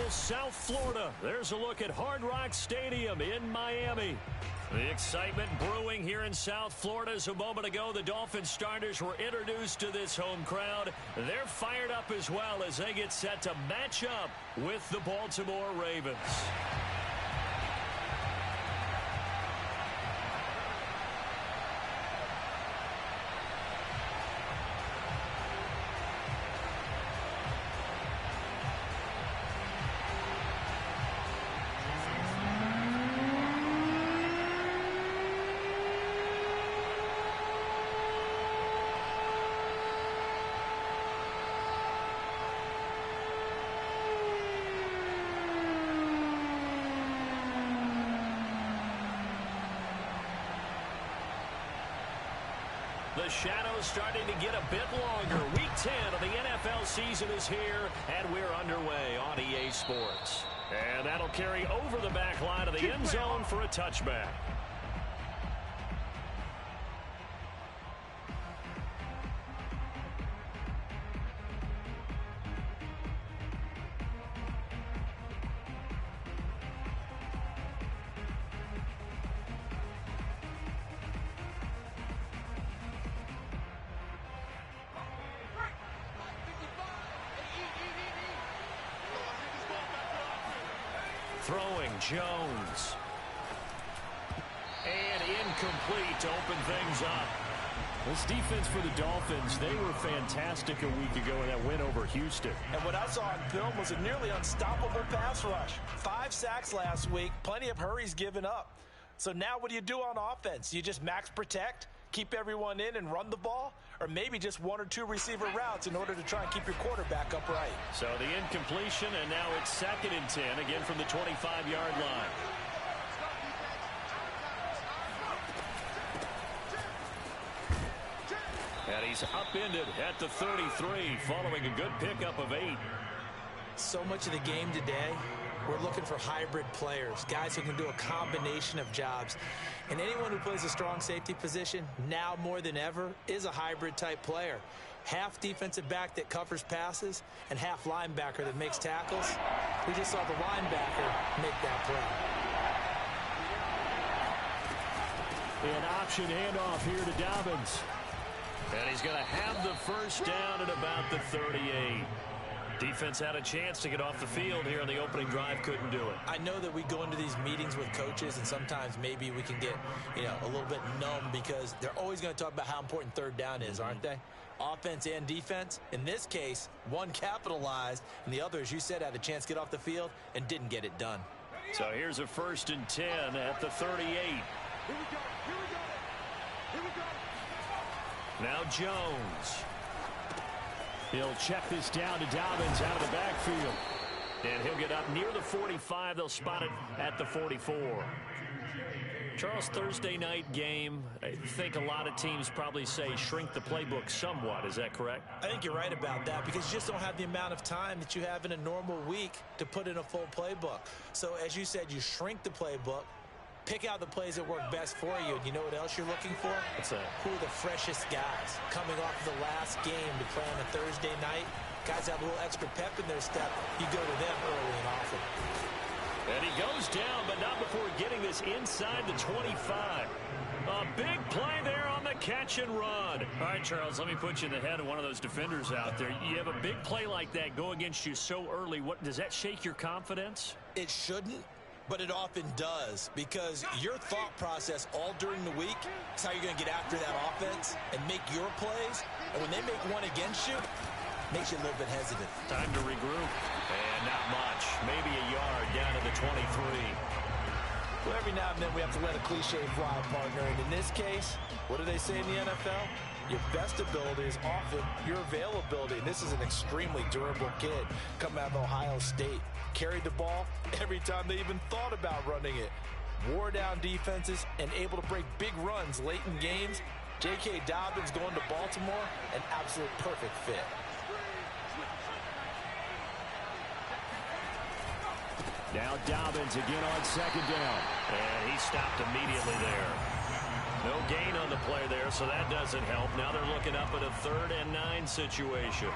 beautiful South Florida. There's a look at Hard Rock Stadium in Miami. The excitement brewing here in South Florida as a moment ago the Dolphins starters were introduced to this home crowd. They're fired up as well as they get set to match up with the Baltimore Ravens. The shadow's starting to get a bit longer. Week 10 of the NFL season is here, and we're underway on EA Sports. And that'll carry over the back line of the end zone for a touchback. Throwing Jones. And incomplete to open things up. This defense for the Dolphins, they were fantastic a week ago in that win over Houston. And what I saw on film was a nearly unstoppable pass rush. 5 sacks last week, plenty of hurries given up. So now what do you do on offense? You just max protect, keep everyone in and run the ball? Or maybe just 1 or 2 receiver routes in order to try and keep your quarterback upright. So the incompletion, and now it's 2nd and 10, again from the 25-yard line. And he's upended at the 33, following a good pickup of 8. So much of the game today, we're looking for hybrid players, guys who can do a combination of jobs. And anyone who plays a strong safety position, now more than ever, is a hybrid type player. Half defensive back that covers passes and half linebacker that makes tackles. We just saw the linebacker make that play. An option handoff here to Dobbins. And he's going to have the first down at about the 38. Defense had a chance to get off the field here in the opening drive, couldn't do it. I know that we go into these meetings with coaches, and sometimes maybe we can get, a little bit numb because they're always going to talk about how important 3rd down is, aren't they? Offense and defense. In this case, one capitalized, and the other, as you said, had a chance to get off the field and didn't get it done. So here's a 1st and 10 at the 38. Here we go. Here we go. Now Jones. He'll check this down to Dobbins out of the backfield. And he'll get up near the 45. They'll spot it at the 44. Charles, Thursday night game, I think a lot of teams probably say shrink the playbook somewhat. Is that correct? I think you're right about that because you just don't have the amount of time that you have in a normal week to put in a full playbook. So as you said, you shrink the playbook. Pick out the plays that work best for you. And you know what else you're looking for? What's that? Who are the freshest guys coming off the last game to play on a Thursday night? Guys have a little extra pep in their step. You go to them early and often. And he goes down, but not before getting this inside the 25. A big play there on the catch and run. All right, Charles, let me put you in the head of one of those defenders out there. You have a big play like that go against you so early. What does that shake your confidence? It shouldn't. But it often does because your thought process all during the week is how you're going to get after that offense and make your plays. And when they make one against you, it makes you a little bit hesitant. Time to regroup. And not much. Maybe a yard down to the 23. Well, every now and then we have to let a cliche fly, partner. And in this case, what do they say in the NFL? Your best ability is often your availability. And this is an extremely durable kid coming out of Ohio State. Carried the ball every time they even thought about running it. Wore down defenses and able to break big runs late in games. J.K. Dobbins going to Baltimore, an absolute perfect fit. Now Dobbins again on 2nd down. And he stopped immediately there. No gain on the play there, so that doesn't help. Now they're looking up at a 3rd and 9 situation.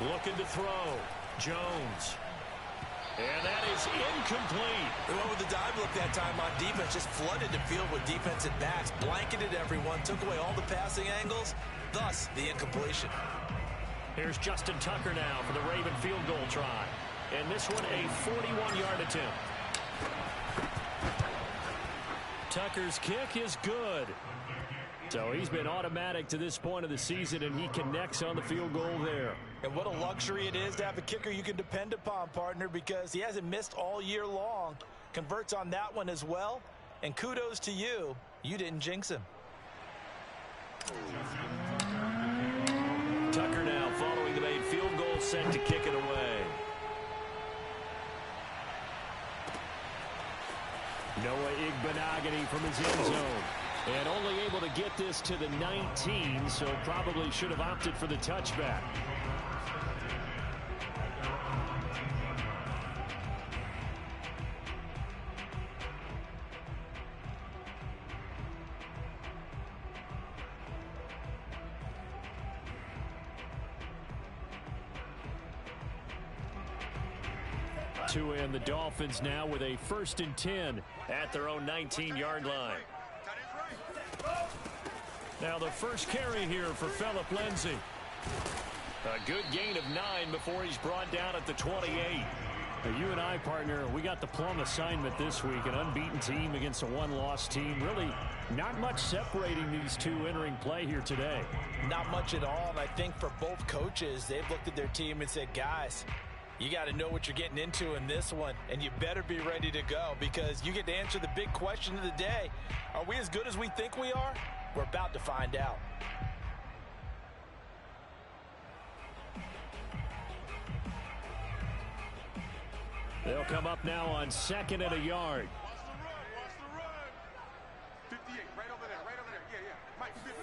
Looking to throw. Jones. And that is incomplete. They went with the dive look that time on defense. Just flooded the field with defensive backs. Blanketed everyone. Took away all the passing angles. Thus, the incompletion. Here's Justin Tucker now for the Raven field goal try. And this one a 41-yard attempt. Tucker's kick is good. So he's been automatic to this point of the season, and he connects on the field goal there. And what a luxury it is to have a kicker you can depend upon, partner, because he hasn't missed all year long. Converts on that one as well. And kudos to you. You didn't jinx him. Tucker now following the made field goal, set to kick it away. Noah Igbenogany from his end zone. And only able to get this to the 19, so probably should have opted for the touchback. And the Dolphins now with a 1st and 10 at their own 19-yard line. Now the first carry here for Phillip Lindsay. A good gain of 9 before he's brought down at the 28. Now you and I, partner, we got the plum assignment this week. An unbeaten team against a one-loss team. Really not much separating these two entering play here today. Not much at all, and I think for both coaches, they've looked at their team and said, guys, you got to know what you're getting into in this one, and you better be ready to go because you get to answer the big question of the day. Are we as good as we think we are? We're about to find out. They'll come up now on 2nd and a yard. Watch the run. 58, right over there. Yeah. Mike, 50.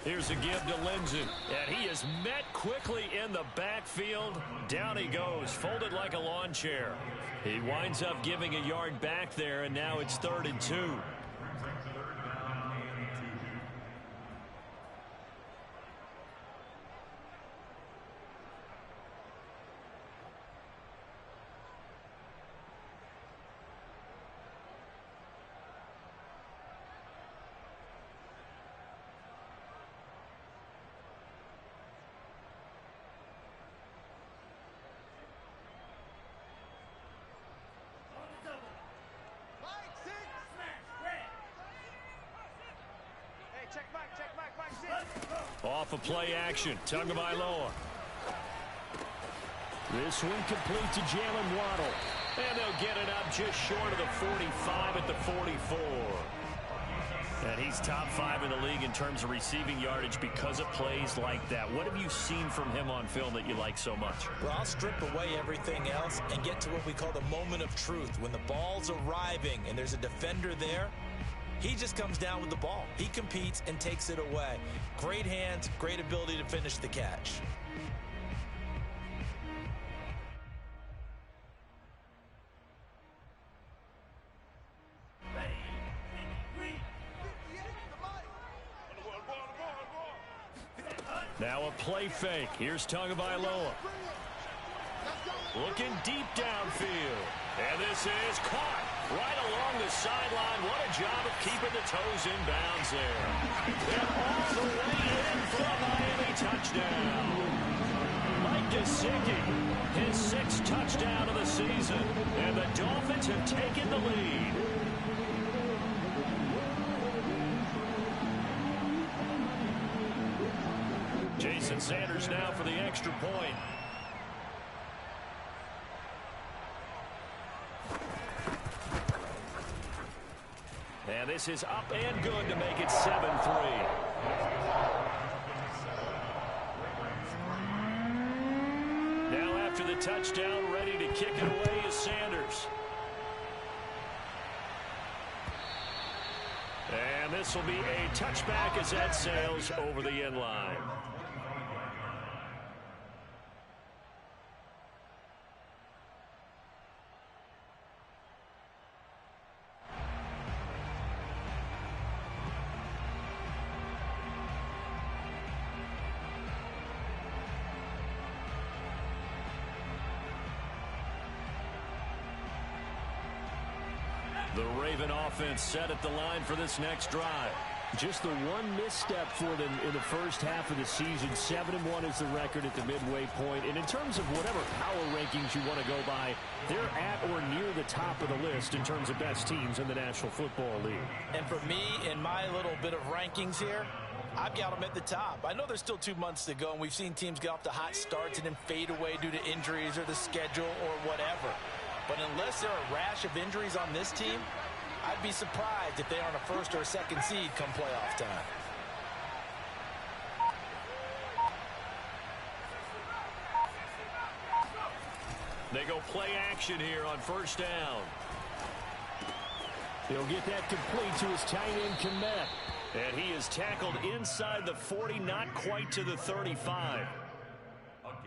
Here's a give to Lindsay, and he is met quickly in the backfield. Down he goes, folded like a lawn chair. He winds up giving a yard back there, and now it's 3rd and 2. Off of play action, Tagovailoa. This one complete to Jalen Waddle. And they'll get it up just short of the 45 at the 44. And he's top 5 in the league in terms of receiving yardage because of plays like that. What have you seen from him on film that you like so much? Well, I'll strip away everything else and get to what we call the moment of truth. When the ball's arriving and there's a defender there, he just comes down with the ball. He competes and takes it away. Great hands, great ability to finish the catch. Now a play fake. Here's Tagovailoa. Looking deep downfield. And this is caught right along the sideline. What a job of keeping the toes in bounds there. And all the way in for a Miami touchdown. Mike Gesicki, his 6th touchdown of the season. And the Dolphins have taken the lead. Jason Sanders now for the extra point. And this is up and good to make it 7-3. Now after the touchdown, ready to kick it away is Sanders. And this will be a touchback as that sails over the end line. The Raven offense set at the line for this next drive. Just the one misstep for them in the first half of the season. 7-1 is the record at the midway point. And in terms of whatever power rankings you want to go by, they're at or near the top of the list in terms of best teams in the National Football League. And for me, in my little bit of rankings here, I've got them at the top. I know there's still 2 months to go, and we've seen teams get off to hot starts and then fade away due to injuries or the schedule or whatever. But unless there are a rash of injuries on this team, I'd be surprised if they aren't a first or a second seed come playoff time. They go play action here on first down. He'll get that complete to his tight end, Kmet. And he is tackled inside the 40, not quite to the 35.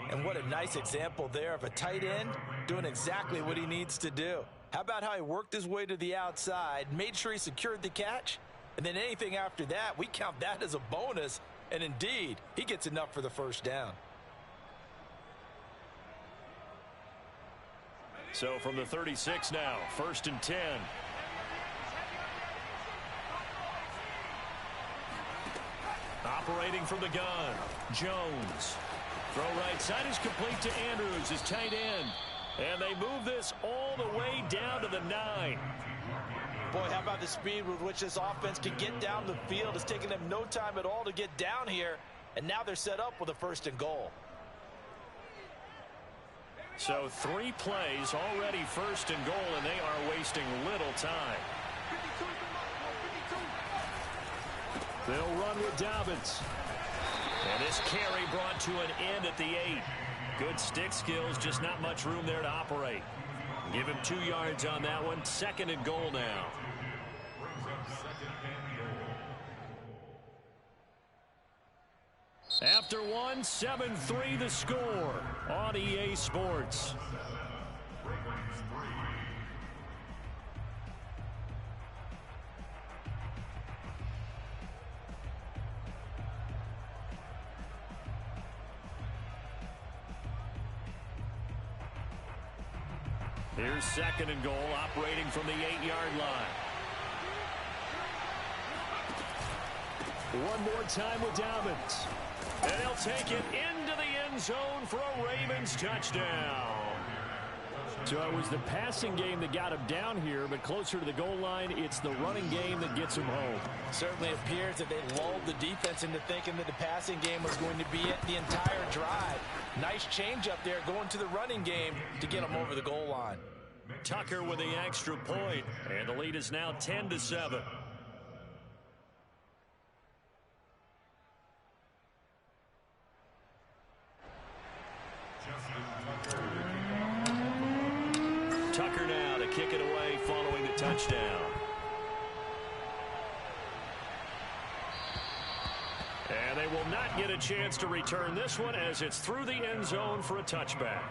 And what a nice example there of a tight end doing exactly what he needs to do. How about how he worked his way to the outside, made sure he secured the catch, and then anything after that, we count that as a bonus. And indeed, he gets enough for the first down. So from the 36 now, 1st and 10. Operating from the gun, Jones. Throw right side is complete to Andrews, his tight end. And they move this all the way down to the 9. Boy, how about the speed with which this offense can get down the field? It's taken them no time at all to get down here. And now they're set up with a 1st and goal. So 3 plays already 1st and goal, and they are wasting little time. They'll run with Dobbins. And this carry brought to an end at the 8. Good stick skills, just not much room there to operate. Give him 2 yards on that one. 2nd and goal now. After one, 7-3 the score on EA Sports. Here's 2nd and goal, operating from the 8-yard line. One more time with Dobbins. And he'll take it into the end zone for a Ravens touchdown. So it was the passing game that got him down here, but closer to the goal line, it's the running game that gets him home. Certainly appears that they lulled the defense into thinking that the passing game was going to be it the entire drive. Nice change up there going to the running game to get him over the goal line. Tucker with the extra point, and the lead is now 10-7. Tucker now to kick it away following the touchdown. And they will not get a chance to return this one as it's through the end zone for a touchback.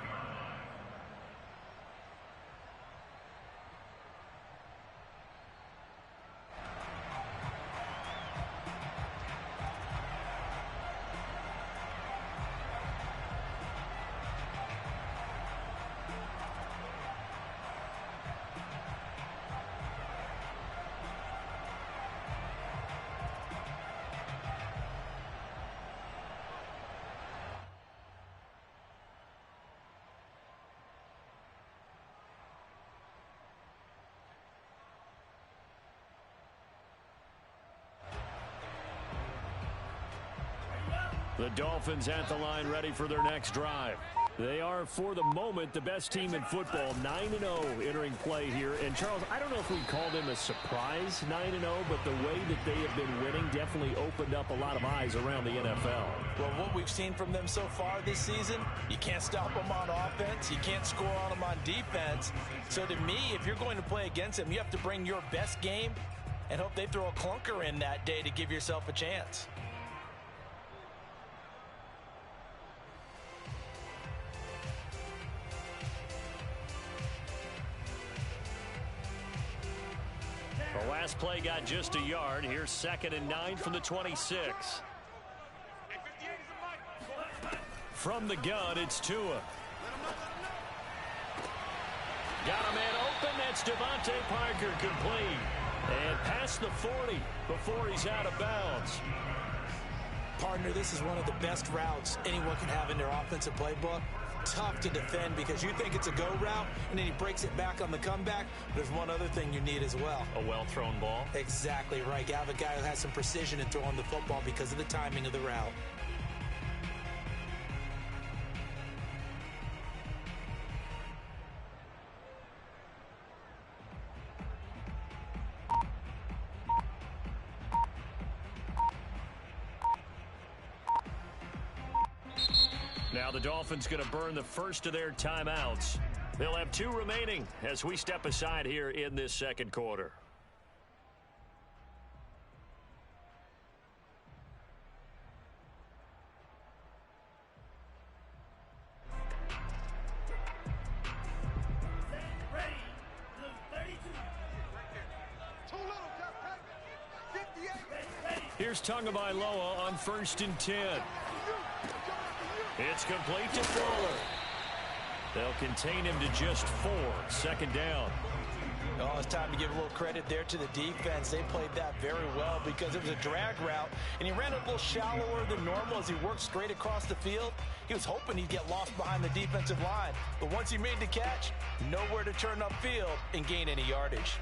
The Dolphins at the line, ready for their next drive. They are, for the moment, the best team in football, 9-0 entering play here. And, Charles, I don't know if we'd call them a surprise 9-0, but the way that they have been winning definitely opened up a lot of eyes around the NFL. Well, what we've seen from them so far this season, you can't stop them on offense. You can't score on them on defense. So, to me, if you're going to play against them, you have to bring your best game and hope they throw a clunker in that day to give yourself a chance. The last play got just a yard. Here's 2nd and 9 from the 26. From the gun, it's Tua. Got a man open. That's Devontae Parker complete. And past the 40 before he's out of bounds. Partner, this is one of the best routes anyone can have in their offensive playbook. Tough to defend because you think it's a go route, and then he breaks it back on the comeback. But there's one other thing you need as well. A well-thrown ball? Exactly right. You have a guy who has some precision in throwing the football because of the timing of the route. Now the Dolphins going to burn the first of their timeouts. They'll have 2 remaining as we step aside here in this second quarter. Here's Tagovailoa on 1st and 10. It's complete to Fuller. They'll contain him to just 4. Second down. Oh, it's time to give a little credit there to the defense. They played that very well because it was a drag route, and he ran a little shallower than normal as he worked straight across the field. He was hoping he'd get lost behind the defensive line, but once he made the catch, nowhere to turn upfield and gain any yardage.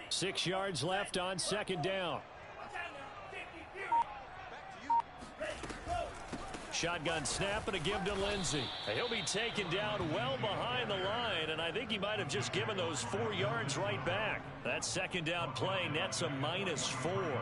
Six yards left on second down. Shotgun snap and a give to Lindsey. He'll be taken down well behind the line, and I think he might have just given those 4 yards right back. That second down play nets a -4.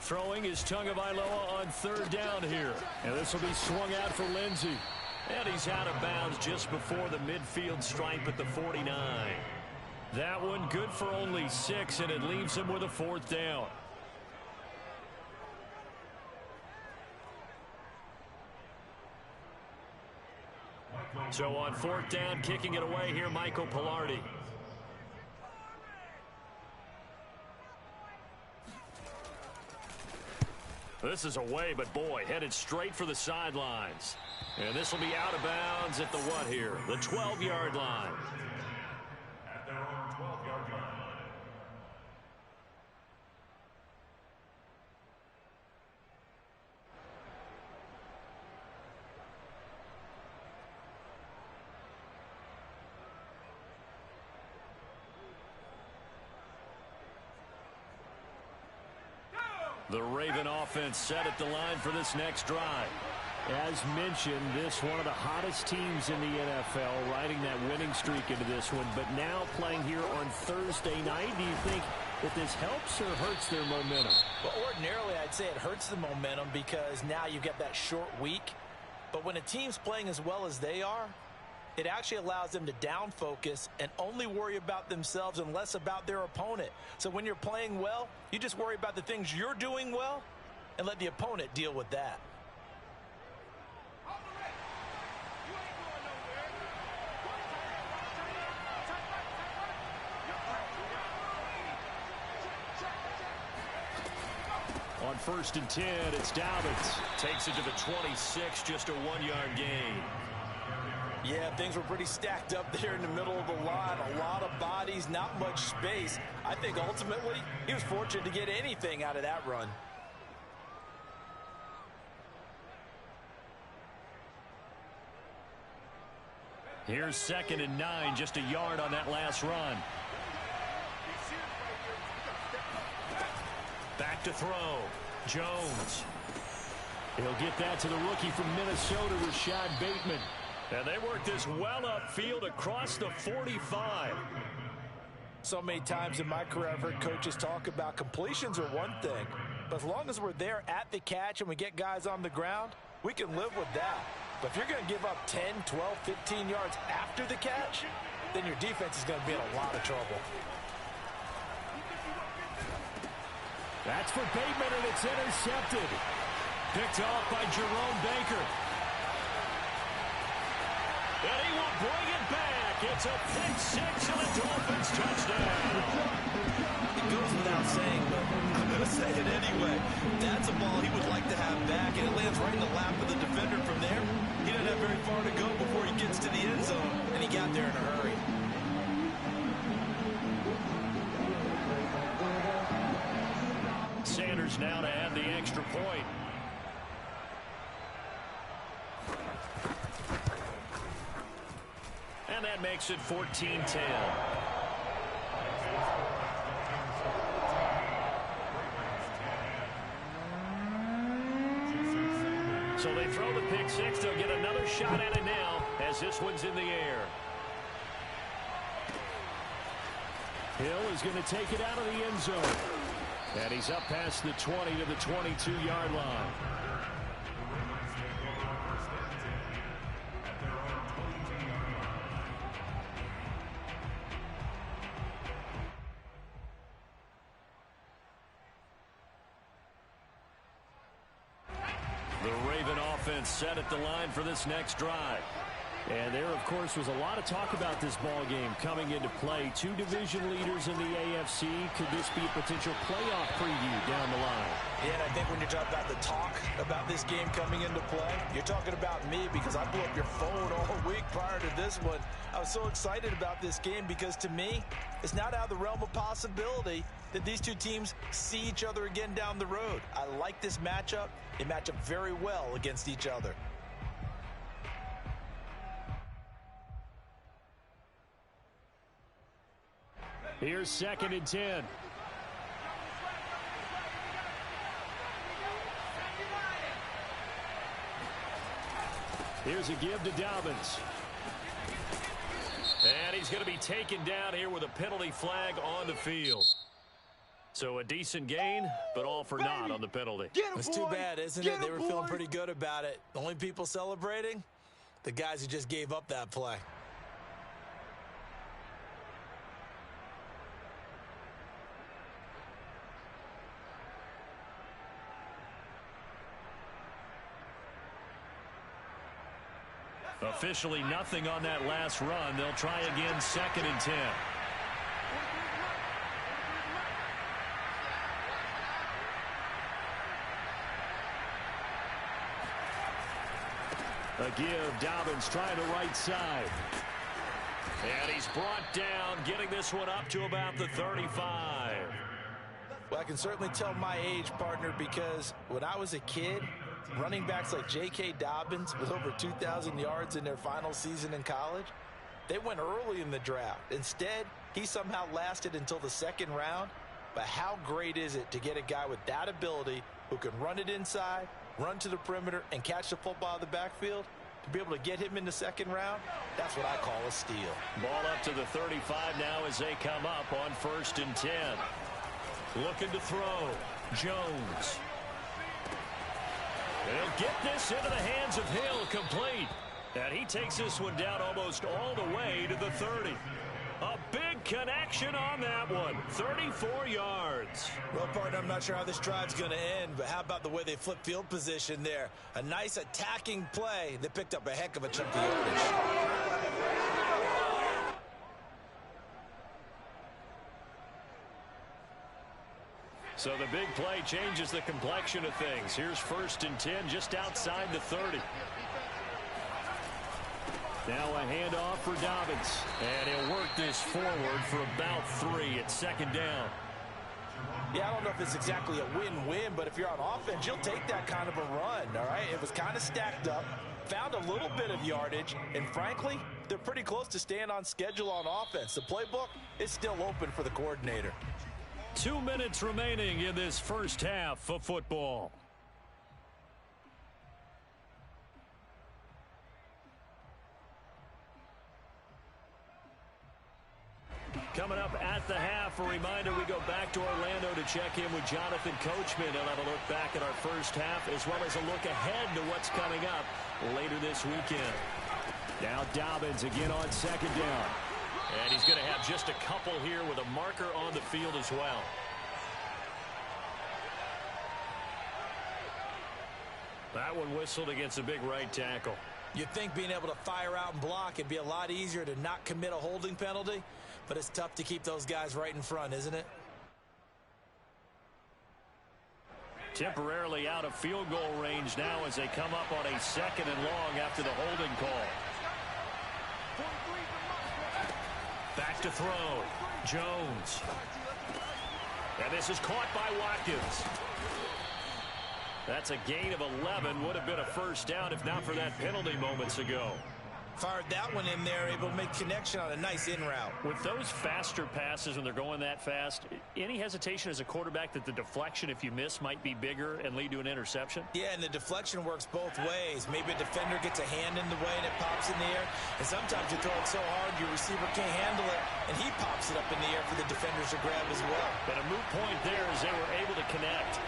Throwing is Tagovailoa on 3rd down here. And this will be swung out for Lindsey. And he's out of bounds just before the midfield stripe at the 49. That one good for only 6, and it leaves him with a 4th down. So on 4th down, kicking it away here, Michael Palardy. This is away, but boy, headed straight for the sidelines. And this will be out of bounds at the what here? The 12-yard line. At their own 12-yard line. The Raven offense set at the line for this next drive. As mentioned, this one of the hottest teams in the NFL, riding that winning streak into this one, but now playing here on Thursday night. Do you think that this helps or hurts their momentum? Well, ordinarily, I'd say it hurts the momentum because now you get that short week. But when a team's playing as well as they are, it actually allows them to down focus and only worry about themselves and less about their opponent. So when you're playing well, you just worry about the things you're doing well and let the opponent deal with that. On 1st and 10, it's Dobbins. Takes it to the 26, just a 1-yard gain. Yeah, things were pretty stacked up there in the middle of the line. A lot of bodies, not much space. I think ultimately he was fortunate to get anything out of that run. Here's 2nd and 9, just a yard on that last run. Back to throw. Jones. He'll get that to the rookie from Minnesota, Rashad Bateman. And they work this well upfield across the 45. So many times in my career, I've heard coaches talk about completions are one thing, but as long as we're there at the catch and we get guys on the ground, we can live with that. But if you're going to give up 10, 12, 15 yards after the catch, then your defense is going to be in a lot of trouble. That's for Bateman, and it's intercepted. Picked off by Jerome Baker. And he will bring it back. It's a pick six and a Dolphins touchdown. It goes without saying, but I'm going to say it anyway. That's a ball he would like to have back, and it lands right in the lap of the defender from there. He doesn't have very far to go before he gets to the end zone, and he got there in a hurry. Sanders now to add the extra point. And that makes it 14-10. So they throw the pick six. They'll get another shot at it now as this one's in the air. Hill is going to take it out of the end zone. And he's up past the 20 to the 22-yard line. The Raven offense set at the line for this next drive. And there, of course, was a lot of talk about this ball game coming into play. Two division leaders in the AFC. Could this be a potential playoff preview down the line? Yeah, and I think when you're talking about the talk about this game coming into play, you're talking about me because I blew up your phone all week prior to this one. I was so excited about this game because, to me, it's not out of the realm of possibility that these two teams see each other again down the road. I like this matchup. They match up very well against each other. Here's 2nd and 10. Here's a give to Dobbins. And he's going to be taken down here with a penalty flag on the field. So a decent gain, but all for naught on the penalty. It's too bad, isn't it? They were feeling pretty good about it. The only people celebrating? The guys who just gave up that play. Officially nothing on that last run. They'll try again 2nd and 10. A give, Dobbins trying the right side. And he's brought down, getting this one up to about the 35. Well, I can certainly tell my age, partner, because when I was a kid, running backs like J.K. Dobbins with over 2,000 yards in their final season in college, they went early in the draft. Instead, he somehow lasted until the 2nd round. But how great is it to get a guy with that ability who can run it inside, run to the perimeter, and catch the football out of the backfield? To be able to get him in the 2nd round, that's what I call a steal. Ball up to the 35 now as they come up on 1st and 10. Looking to throw. Jones. He'll get this into the hands of Hill, complete. And he takes this one down almost all the way to the 30. A big connection on that one. 34 yards. Well, partner, I'm not sure how this drive's going to end, but how about the way they flip field position there? A nice attacking play that picked up a heck of a chunk of yardage. So the big play changes the complexion of things. Here's 1st and 10 just outside the 30. Now a handoff for Dobbins. And he'll work this forward for about 3 at 2nd down. Yeah, I don't know if it's exactly a win-win, but if you're on offense, you'll take that kind of a run, all right? It was kind of stacked up, found a little bit of yardage, and frankly, they're pretty close to staying on schedule on offense. The playbook is still open for the coordinator. 2 minutes remaining in this first half of football. Coming up at the half. A reminder, we go back to Orlando to check in with Jonathan Coachman. He'll have a look back at our first half as well as a look ahead to what's coming up later this weekend. Now Dobbins again on second down. And he's going to have just a couple here with a marker on the field as well. That one whistled against a big right tackle. You'd think being able to fire out and block it'd be a lot easier to not commit a holding penalty, but it's tough to keep those guys right in front, isn't it? Temporarily out of field goal range now as they come up on a second and long after the holding call. Back to throw. Jones. And this is caught by Watkins. That's a gain of 11. Would have been a first down if not for that penalty moments ago. Fired that one in there, able to make connection on a nice in route. With those faster passes when they're going that fast, any hesitation as a quarterback that the deflection, if you miss, might be bigger and lead to an interception? Yeah, and the deflection works both ways. Maybe a defender gets a hand in the way and it pops in the air. And sometimes you throw it so hard your receiver can't handle it, and he pops it up in the air for the defenders to grab as well. But a moot point there as they were able to connect.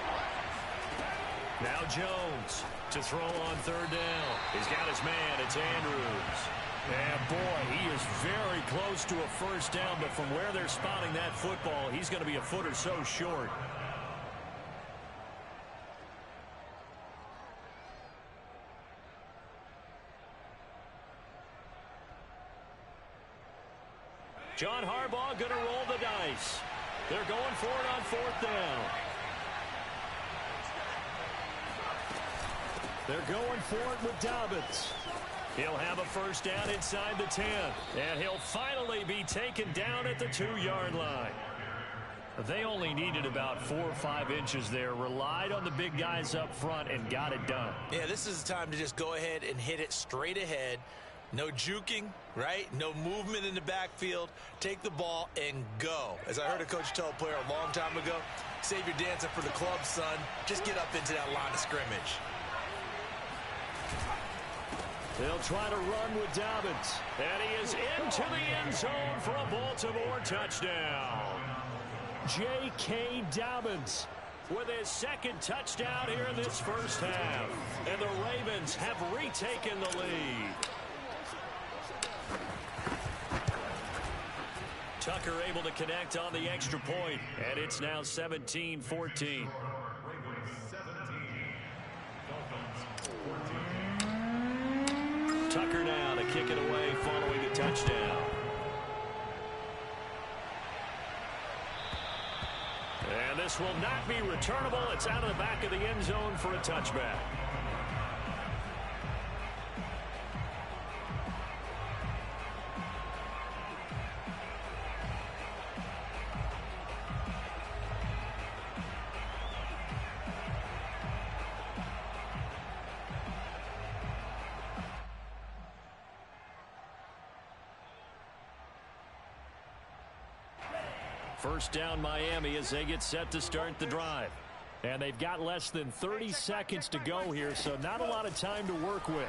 Now Jones to throw on third down. He's got his man. It's Andrews. And boy, he is very close to a first down, but from where they're spotting that football, he's going to be a foot or so short. John Harbaugh going to roll the dice. They're going for it on fourth down. They're going for it with Dobbins. He'll have a first down inside the 10. And he'll finally be taken down at the 2-yard line. They only needed about 4 or 5 inches there. Relied on the big guys up front and got it done. Yeah, this is the time to just go ahead and hit it straight ahead. No juking, right? No movement in the backfield. Take the ball and go. As I heard a coach tell a player a long time ago, save your dancing for the club, son. Just get up into that line of scrimmage. They'll try to run with Dobbins. And he is into the end zone for a Baltimore touchdown. J.K. Dobbins with his second touchdown here in this first half. And the Ravens have retaken the lead. Tucker able to connect on the extra point. And it's now 17-14. Tucker now to kick it away following a touchdown. And this will not be returnable. It's out of the back of the end zone for a touchback. First down Miami as they get set to start the drive. And they've got less than 30 seconds to go here, so not a lot of time to work with.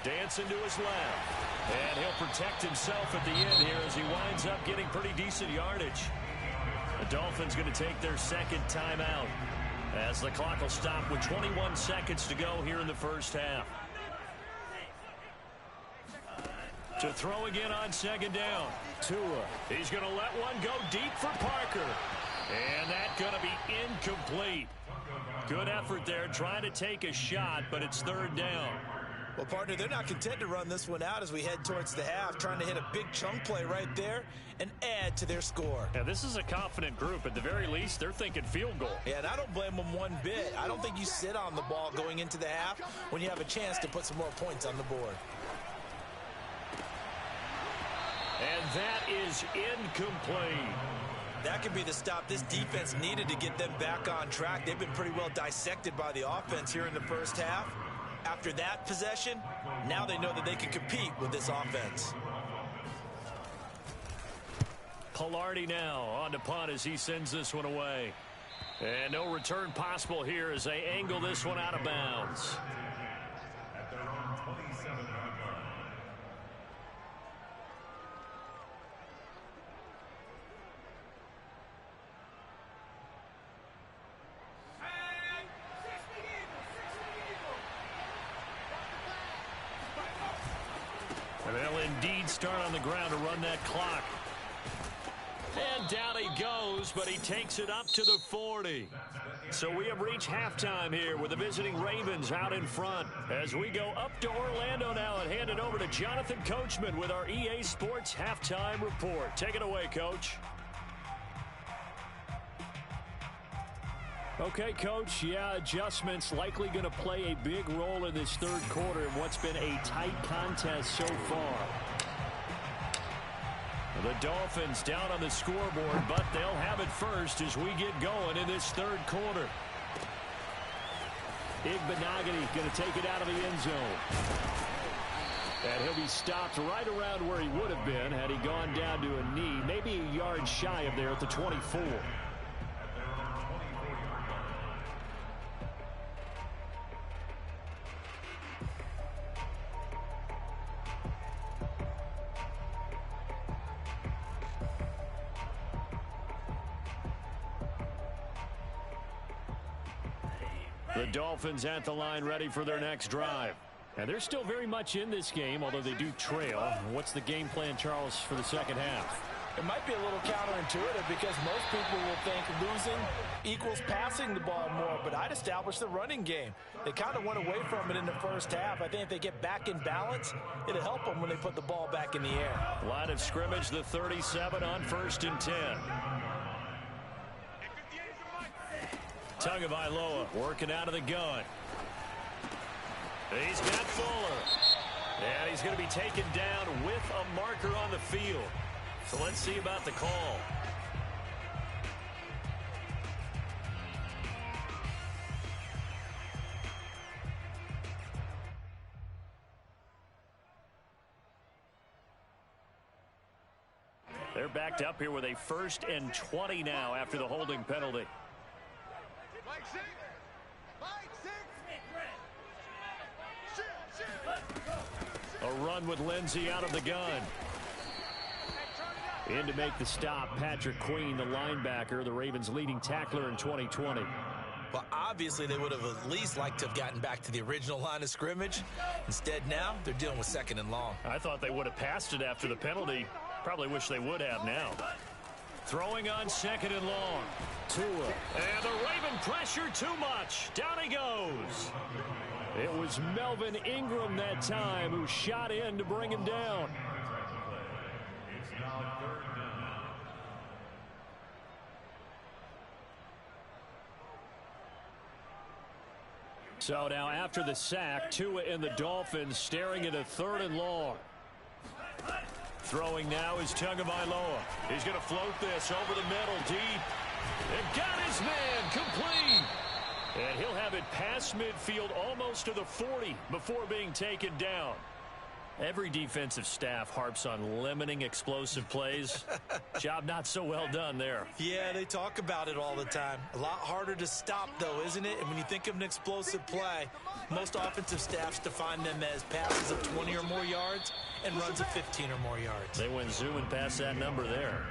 Dancing to his left. And he'll protect himself at the end here as he winds up getting pretty decent yardage. The Dolphins going to take their second timeout as the clock will stop with 21 seconds to go here in the first half. To throw again on second down. Tua. He's going to let one go deep for Parker. And that's going to be incomplete. Good effort there trying to take a shot, but it's third down. Well, partner, they're not content to run this one out as we head towards the half, trying to hit a big chunk play right there and add to their score. Yeah, this is a confident group. At the very least, they're thinking field goal. Yeah, and I don't blame them one bit. I don't think you sit on the ball going into the half when you have a chance to put some more points on the board. And that is incomplete. That could be the stop this defense needed to get them back on track. They've been pretty well dissected by the offense here in the first half. After that possession, now they know that they can compete with this offense. Palardy now on the punt as he sends this one away. And no return possible here as they angle this one out of bounds. indeed start on the ground to run that clock. And down he goes, but he takes it up to the 40. So we have reached halftime here with the visiting Ravens out in front. As we go up to Orlando now and hand it over to Jonathan Coachman with our EA Sports Halftime Report. Take it away, Coach. Okay, Coach, yeah, adjustments likely going to play a big role in this third quarter in what's been a tight contest so far. The Dolphins down on the scoreboard, but they'll have it first as we get going in this third quarter. Igbenogany going to take it out of the end zone. And he'll be stopped right around where he would have been had he gone down to a knee, maybe a yard shy of there at the 24. The Dolphins at the line ready for their next drive. And they're still very much in this game, although they do trail. What's the game plan, Charles, for the second half? It might be a little counterintuitive because most people will think losing equals passing the ball more, but I'd establish the running game. They kind of went away from it in the first half. I think if they get back in balance, it'll help them when they put the ball back in the air. Line of scrimmage, the 37 on 1st and 10. Tagovailoa working out of the gun. He's got Fuller. And he's going to be taken down with a marker on the field. So let's see about the call. They're backed up here with a 1st and 20 now after the holding penalty. A run with Lindsey out of the gun. In to make the stop, Patrick Queen, the linebacker, the Ravens' leading tackler in 2020. Well, obviously, they would have at least liked to have gotten back to the original line of scrimmage. Instead, now, they're dealing with 2nd and long. I thought they would have passed it after the penalty. Probably wish they would have now. Throwing on 2nd and long. Tua. And the Raven pressure too much. Down he goes. It was Melvin Ingram that time who shot in to bring him down. So now after the sack, Tua and the Dolphins staring at a 3rd and long. Throwing now is Tagovailoa. He's going to float this over the middle deep. And got his man complete. And he'll have it past midfield almost to the 40 before being taken down. Every defensive staff harps on limiting explosive plays. Job not so well done there. Yeah, they talk about it all the time. A lot harder to stop, though, isn't it? And when you think of an explosive play, most offensive staffs define them as passes of 20 or more yards and runs of 15 or more yards. They went zooming past that number there.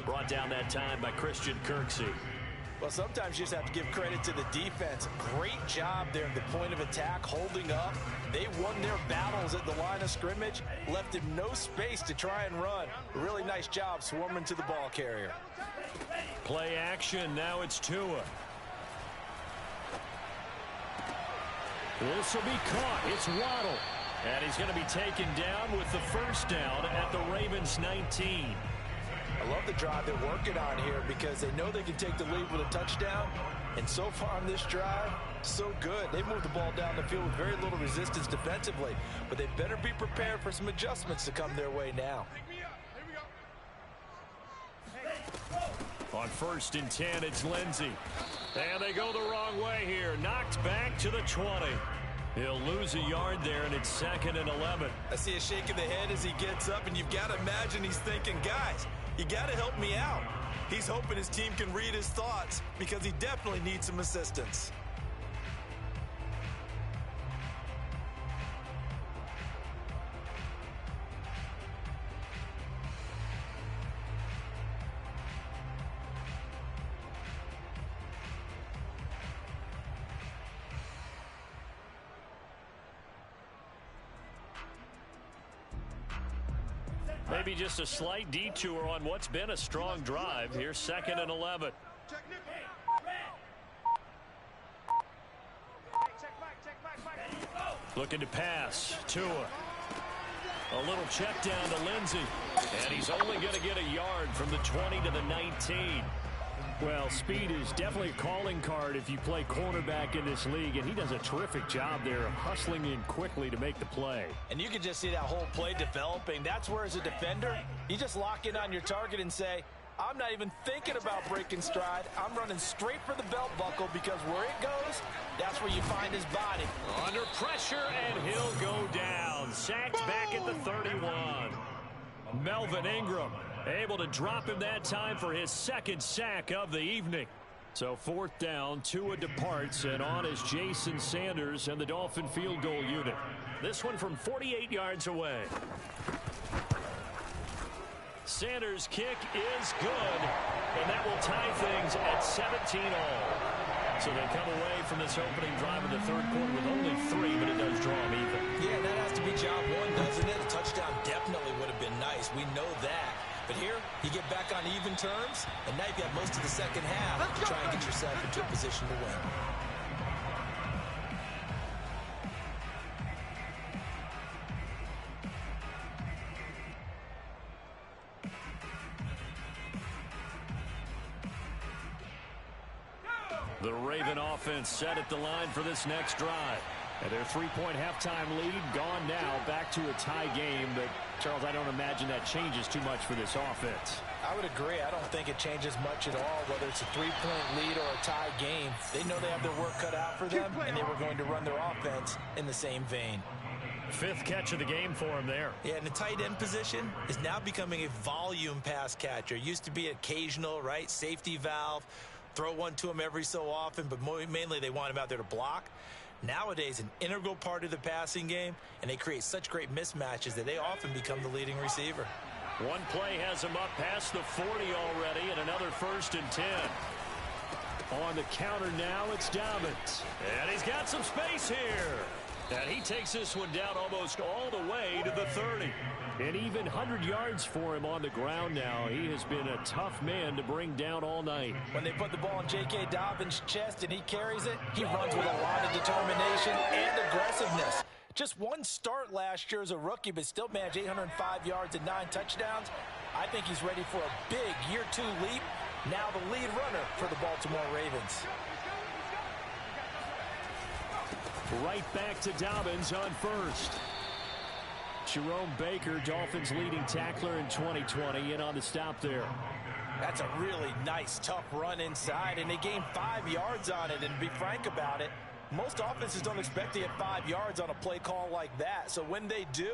Brought down that time by Christian Kirksey. Well, sometimes you just have to give credit to the defense. Great job there at the point of attack, holding up. They won their battles at the line of scrimmage, left him no space to try and run. A really nice job swarming to the ball carrier. Play action. Now it's Tua. This will be caught. It's Waddle. And he's going to be taken down with the 1st down at the Ravens 19. I love the drive they're working on here because they know they can take the lead with a touchdown. And so far on this drive, so good. They moved the ball down the field with very little resistance defensively. But they better be prepared for some adjustments to come their way now. On 1st and 10, it's Lindsey. And they go the wrong way here. Knocked back to the 20. He'll lose a yard there, and it's 2nd and 11. I see a shake of the head as he gets up, and you've got to imagine he's thinking, guys, you got to help me out. He's hoping his team can read his thoughts because he definitely needs some assistance. Maybe just a slight detour on what's been a strong drive. Here's 2nd and 11. Looking to pass. Tua. A little check down to Lindsey. And he's only going to get a yard from the 20 to the 19. Well, speed is definitely a calling card if you play cornerback in this league, and he does a terrific job there of hustling in quickly to make the play. And you can just see that whole play developing. That's where, as a defender, you just lock in on your target and say, I'm not even thinking about breaking stride. I'm running straight for the belt buckle, because where it goes, that's where you find his body. Under pressure, and he'll go down. Sacked back at the 31. Melvin Ingram able to drop him that time for his 2nd sack of the evening. So 4th down, Tua departs, and on is Jason Sanders and the Dolphin field goal unit. This one from 48 yards away. Sanders' kick is good, and that will tie things at 17-all. So they come away from this opening drive in the 3rd quarter with only 3, but it does draw them even. Yeah, that has to be job one, doesn't it? A touchdown definitely would have been nice. We know that. But here, you get back on even terms, and now you've got most of the 2nd half to try and get yourself into a position to win. The Raven offense set at the line for this next drive. And their 3-point halftime lead gone now, back to a tie game. But, Charles, I don't imagine that changes too much for this offense. I would agree. I don't think it changes much at all, whether it's a 3-point lead or a tie game. They know they have their work cut out for them, and they were going to run their offense in the same vein. 5th catch of the game for him there. Yeah, and the tight end position is now becoming a volume pass catcher. Used to be occasional, right? Safety valve. Throw one to him every so often, but mainly they want him out there to block. Nowadays, an integral part of the passing game, and they create such great mismatches that they often become the leading receiver. One play has him up past the 40 already, and another 1st and 10. On the counter now, it's Dobbins. And he's got some space here. And he takes this one down almost all the way to the 30. And even 100 yards for him on the ground now. He has been a tough man to bring down all night. When they put the ball in J.K. Dobbins' chest and he carries it, he runs with a lot of determination and aggressiveness. Just one start last year as a rookie, but still managed 805 yards and 9 touchdowns. I think he's ready for a big year 2 leap. Now the lead runner for the Baltimore Ravens. Right back to Dobbins on 1st. Jerome Baker, Dolphins leading tackler in 2020, in on the stop there. That's a really nice, tough run inside, and they gained 5 yards on it. And to be frank about it, most offenses don't expect to get 5 yards on a play call like that. So when they do,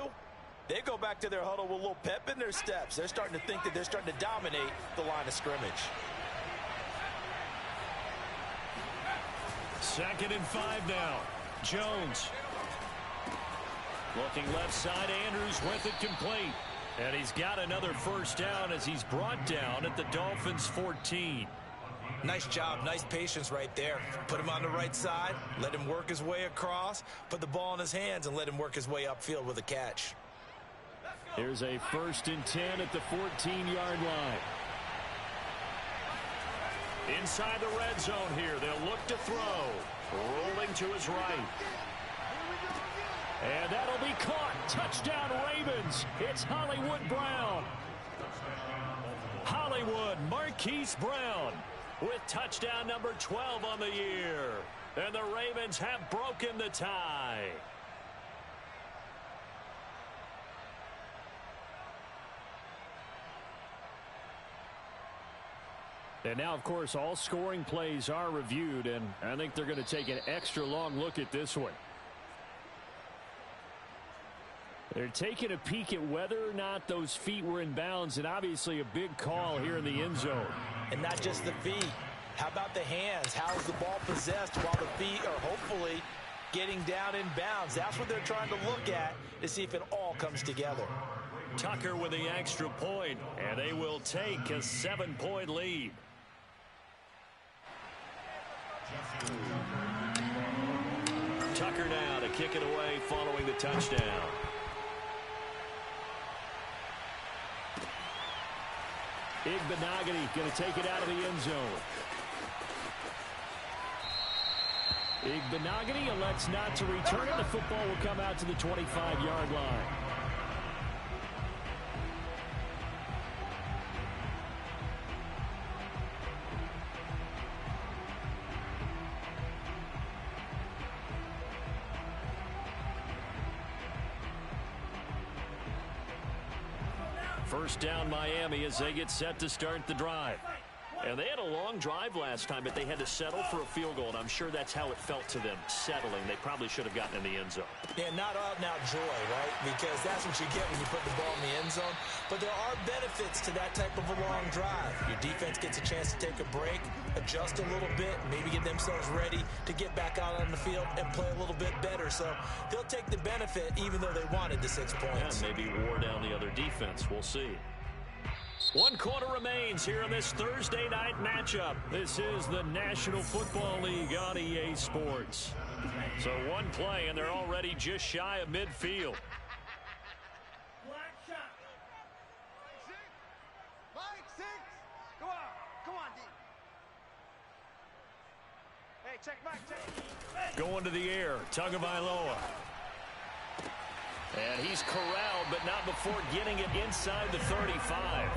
they go back to their huddle with a little pep in their steps. They're starting to think that they're starting to dominate the line of scrimmage. 2nd and 5 now. Jones. Looking left side, Andrews with it complete. And he's got another 1st down as he's brought down at the Dolphins' 14. Nice job, nice patience right there. Put him on the right side, let him work his way across, put the ball in his hands, and let him work his way upfield with a catch. Here's a 1st and 10 at the 14-yard line. Inside the red zone here, they'll look to throw. Rolling to his right. And that'll be caught. Touchdown Ravens. It's Hollywood Brown. Hollywood Marquise Brown with touchdown number 12 on the year. And the Ravens have broken the tie. And now, of course, all scoring plays are reviewed, and I think they're going to take an extra long look at this one. They're taking a peek at whether or not those feet were in bounds, and obviously a big call here in the end zone. And not just the feet. How about the hands? How is the ball possessed while the feet are hopefully getting down in bounds? That's what they're trying to look at to see if it all comes together. Tucker with the extra point, and they will take a 7-point lead. Tucker now to kick it away following the touchdown. Igbenogany going to take it out of the end zone. Igbenogany elects not to return it. The football will come out to the 25-yard line. First down Miami as they get set to start the drive. And they had a long drive last time, but they had to settle for a field goal, and I'm sure that's how it felt to them, settling. They probably should have gotten in the end zone. Yeah, not out-and-out joy, right? Because that's what you get when you put the ball in the end zone. But there are benefits to that type of a long drive. Your defense gets a chance to take a break, adjust a little bit, maybe get themselves ready to get back out on the field and play a little bit better. So they'll take the benefit even though they wanted the 6 points. Yeah, maybe wore down the other defense. We'll see. 1 quarter remains here in this Thursday night matchup. This is the National Football League on EA Sports. So one play, and they're already just shy of midfield. Mike, 6. Go on. Come on, D. Hey, check back, check. Going to the air, Tagovailoa. And he's corralled, but not before getting it inside the 35.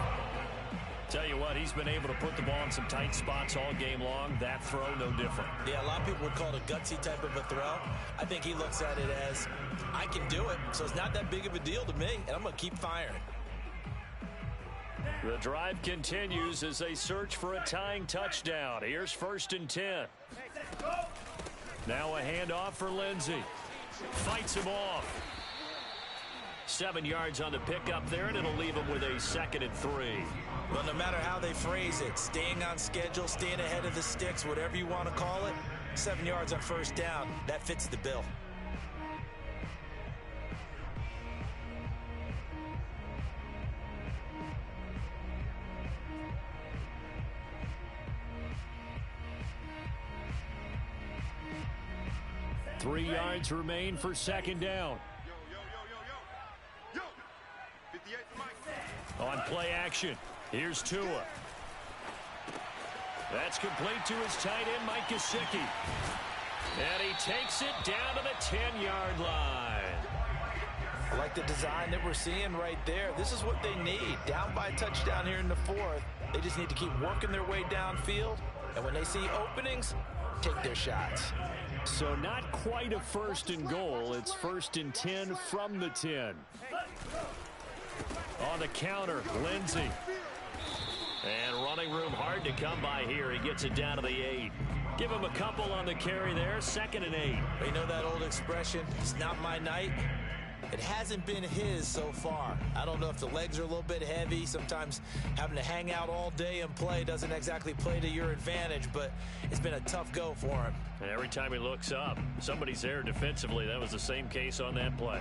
Tell you what, he's been able to put the ball in some tight spots all game long. That throw, no different. Yeah, a lot of people would call it a gutsy type of a throw. I think he looks at it as, I can do it, so it's not that big of a deal to me, and I'm going to keep firing. The drive continues as they search for a tying touchdown. Here's 1st and 10. Now a handoff for Lindsey. Fights him off. 7 yards on the pickup there, and it'll leave him with a 2nd and 3. Well, no matter how they phrase it, staying on schedule, staying ahead of the sticks, whatever you want to call it, 7 yards on 1st down, that fits the bill. Three yards remain for 2nd down. Yo. 58 for Mike. On play action, here's Tua. That's complete to his tight end, Mike Gesicki. And he takes it down to the 10-yard line. I like the design that we're seeing right there. This is what they need. Down by a touchdown here in the 4th. They just need to keep working their way downfield. And when they see openings, take their shots. So not quite a 1st and goal. It's 1st and 10 from the 10. On the counter, Lindsey. And running room hard to come by here. He gets it down to the 8. Give him a couple on the carry there. 2nd and 8. You know that old expression, it's not my night? It hasn't been his so far. I don't know if the legs are a little bit heavy. Sometimes having to hang out all day and play doesn't exactly play to your advantage, but it's been a tough go for him. And every time he looks up, somebody's there defensively. That was the same case on that play.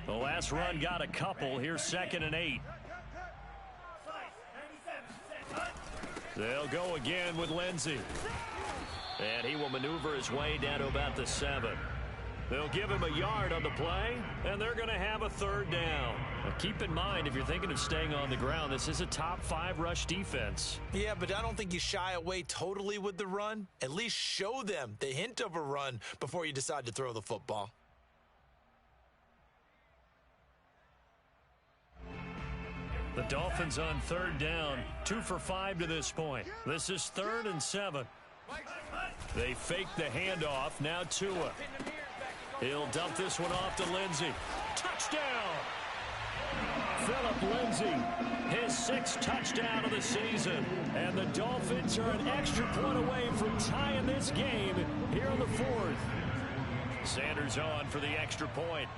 The last run got a couple. Here's 2nd and 8. They'll go again with Lindsey. And he will maneuver his way down to about the 7. They'll give him a yard on the play, and they're going to have a 3rd down. Now keep in mind, if you're thinking of staying on the ground, this is a top 5 rush defense. Yeah, but I don't think you shy away totally with the run. At least show them the hint of a run before you decide to throw the football. The Dolphins on 3rd down, 2 for 5 to this point. This is 3rd and 7. They fake the handoff. Now Tua. He'll dump this one off to Lindsey. Touchdown! Philip Lindsey, his 6th touchdown of the season. And the Dolphins are an extra point away from tying this game here in the 4th. Sanders on for the extra point.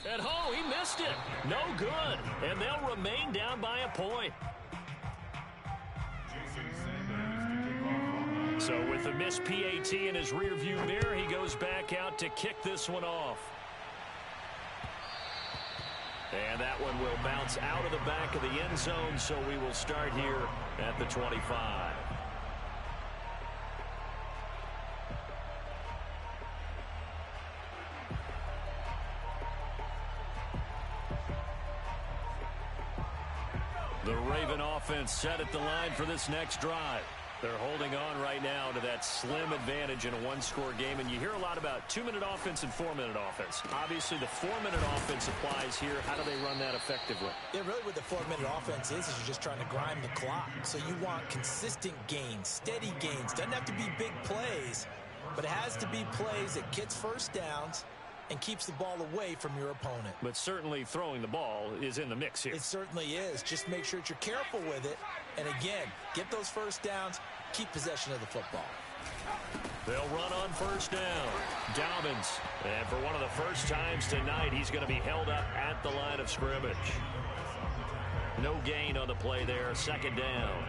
And he missed it. No good. And they'll remain down by a point. So with the missed PAT in his rearview mirror, he goes back out to kick this one off. And that one will bounce out of the back of the end zone, so we will start here at the 25. The Raven offense set at the line for this next drive. They're holding on right now to that slim advantage in a one-score game, and you hear a lot about 2-minute offense and 4-minute offense. Obviously, the 4-minute offense applies here. How do they run that effectively? Yeah, really what the 4-minute offense is you're just trying to grind the clock. So you want consistent gains, steady gains. Doesn't have to be big plays, but it has to be plays that gets first downs and keeps the ball away from your opponent. But certainly throwing the ball is in the mix here. It certainly is. Just make sure that you're careful with it. And again, get those first downs, keep possession of the football. They'll run on first down. Dobbins. And for one of the first times tonight, he's going to be held up at the line of scrimmage. No gain on the play there. Second down.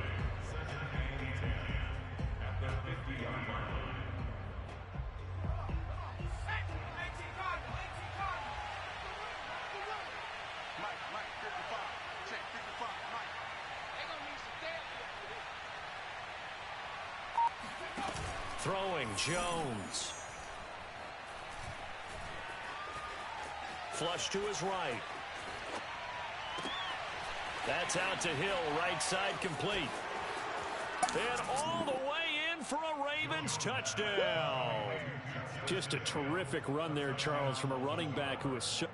Throwing, Jones. Flush to his right. That's out to Hill, right side complete. And all the way in for a Ravens touchdown. Just a terrific run there, Charles, from a running back who is so...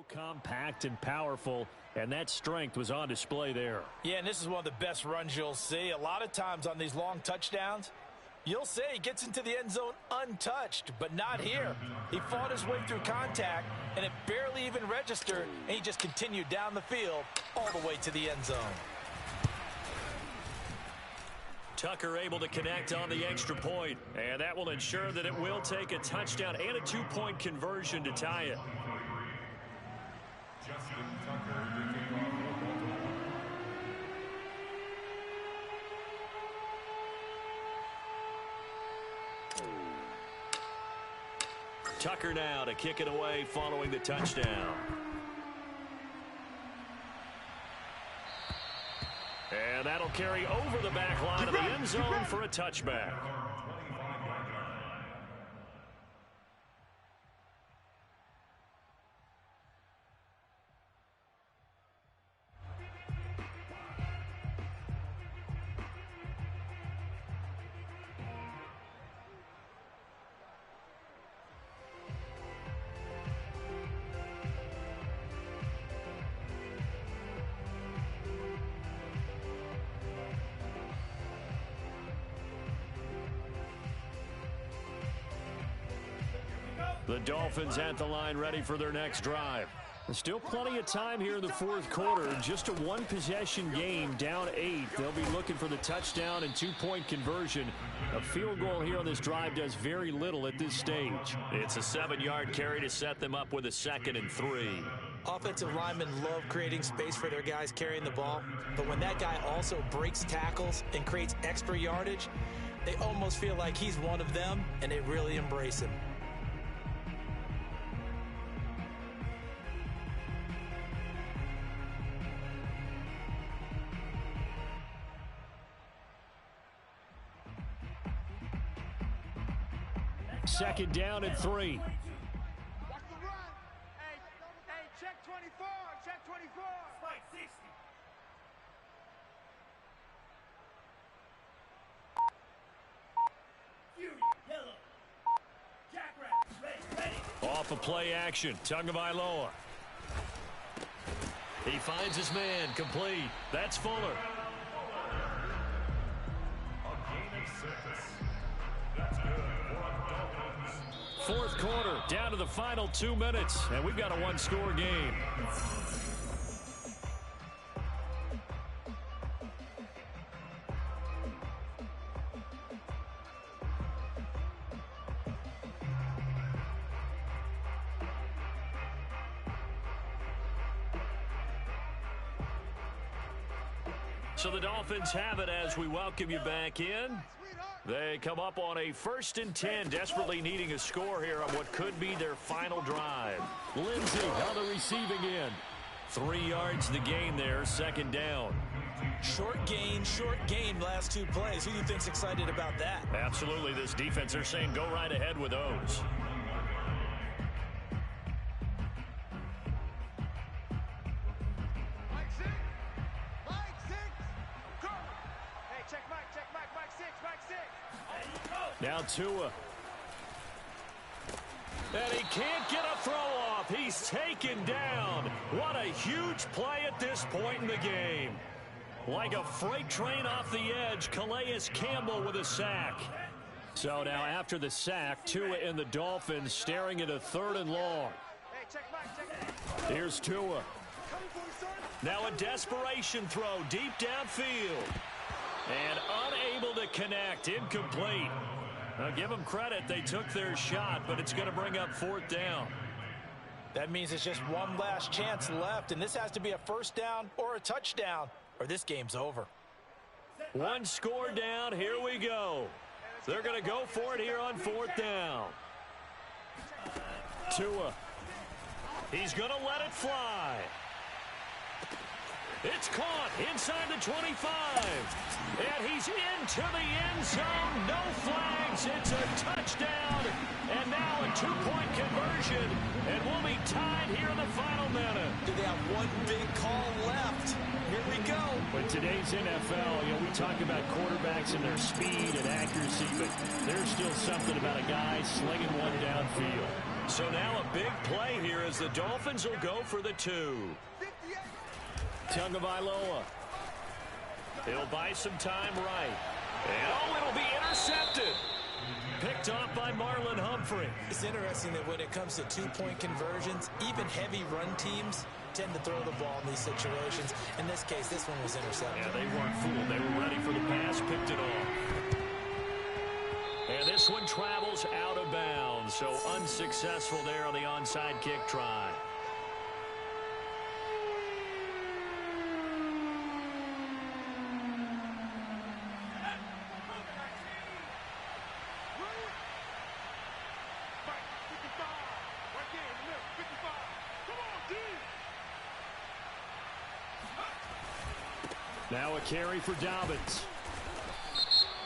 compact and powerful, and that strength was on display there. Yeah, and this is one of the best runs you'll see. A lot of times on these long touchdowns, you'll say he gets into the end zone untouched, but not here. He fought his way through contact, and it barely even registered, and he just continued down the field all the way to the end zone. Tucker able to connect on the extra point, and that will ensure that it will take a touchdown and a two-point conversion to tie it. Tucker now to kick it away following the touchdown. And that'll carry over the back line of the end zone for a touchback. The Dolphins at the line ready for their next drive. There's still plenty of time here in the fourth quarter. Just a one-possession game, down 8. They'll be looking for the touchdown and two-point conversion. A field goal here on this drive does very little at this stage. It's a 7-yard carry to set them up with a 2nd and 3. Offensive linemen love creating space for their guys carrying the ball, but when that guy also breaks tackles and creates extra yardage, they almost feel like he's one of them, and they really embrace him. Second down and 3. Watch the run. Hey, check 24. Check 24. Spike 60. Fury, yellow. Jackrabbit, ready. Off of play action, Tagovailoa. He finds his man, complete. That's Fuller. Fourth quarter, down to the final 2 minutes, and we've got a one-score game. So the Dolphins have it as we welcome you back in. They come up on a 1st and 10, desperately needing a score here on what could be their final drive. Lindsey on the receiving end. 3 yards the gain there, 2nd down. Short gain, last 2 plays. Who do you think's excited about that? Absolutely, this defense, they're saying go right ahead with those. Now Tua. And he can't get a throw off. He's taken down. What a huge play at this point in the game. Like a freight train off the edge, Calais Campbell with a sack. So now after the sack, Tua and the Dolphins staring at a 3rd and long. Here's Tua. Now a desperation throw deep downfield. And unable to connect, incomplete. Now give them credit, they took their shot, but it's going to bring up 4th down. That means it's just one last chance left, and this has to be a 1st down or a touchdown, or this game's over. 1 score down, here we go. They're going to go for it here on 4th down. Tua. He's going to let it fly. It's caught inside the 25. And he's into the end zone. No flags. It's a touchdown. And now a 2-point conversion. And we'll be tied here in the final minute. Do they have one big call left? Here we go. But today's NFL, we talk about quarterbacks and their speed and accuracy, but there's still something about a guy slinging one downfield. So now a big play here as the Dolphins will go for the 2. Tagovailoa. He'll buy some time right. And it'll be intercepted. Picked off by Marlon Humphrey. It's interesting that when it comes to 2-point conversions, even heavy run teams tend to throw the ball in these situations. In this case, this one was intercepted. Yeah, they weren't fooled. They were ready for the pass, picked it off. And this one travels out of bounds, so unsuccessful there on the onside kick try. Now a carry for Dobbins.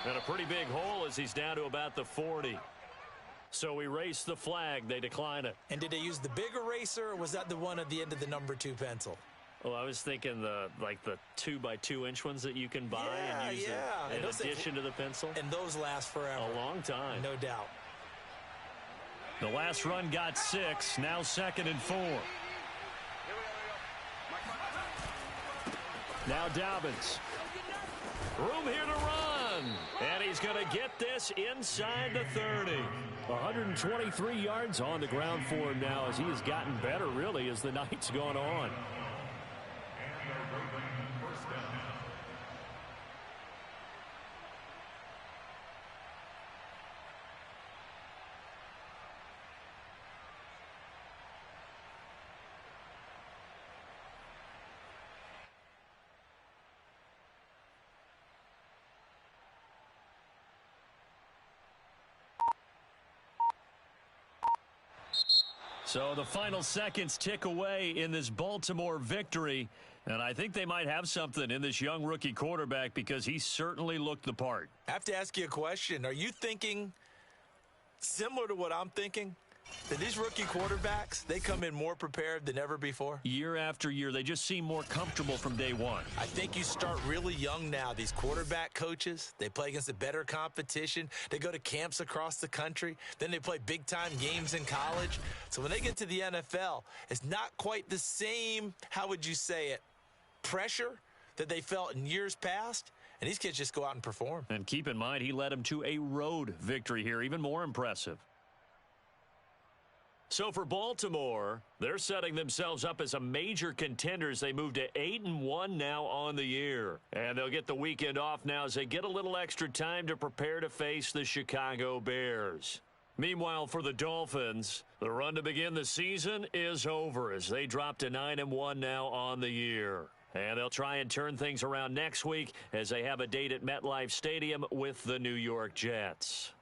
And a pretty big hole as he's down to about the 40. So erase the flag. They decline it. And did they use the big eraser, or was that the one at the end of the number 2 pencil? Well, I was thinking the 2x2-inch ones that you can buy and use in addition to the pencil. And those last forever. A long time. No doubt. The last run got 6. Now 2nd and 4. Now Dobbins. Room here to run. And he's going to get this inside the 30. 123 yards on the ground for him now as he has gotten better, really, as the night's gone on. So the final seconds tick away in this Baltimore victory. And I think they might have something in this young rookie quarterback because he certainly looked the part. I have to ask you a question. Are you thinking similar to what I'm thinking? That these rookie quarterbacks, they come in more prepared than ever before? Year after year, they just seem more comfortable from day one. I think you start really young now. These quarterback coaches, they play against a better competition. They go to camps across the country. Then they play big-time games in college. So when they get to the NFL, it's not quite the same, how would you say it, pressure that they felt in years past. And these kids just go out and perform. And keep in mind, he led them to a road victory here, even more impressive. So for Baltimore, they're setting themselves up as a major contenders. They move to 8-1 now on the year. And they'll get the weekend off now as they get a little extra time to prepare to face the Chicago Bears. Meanwhile, for the Dolphins, the run to begin the season is over as they drop to 9-1 now on the year. And they'll try and turn things around next week as they have a date at MetLife Stadium with the New York Jets.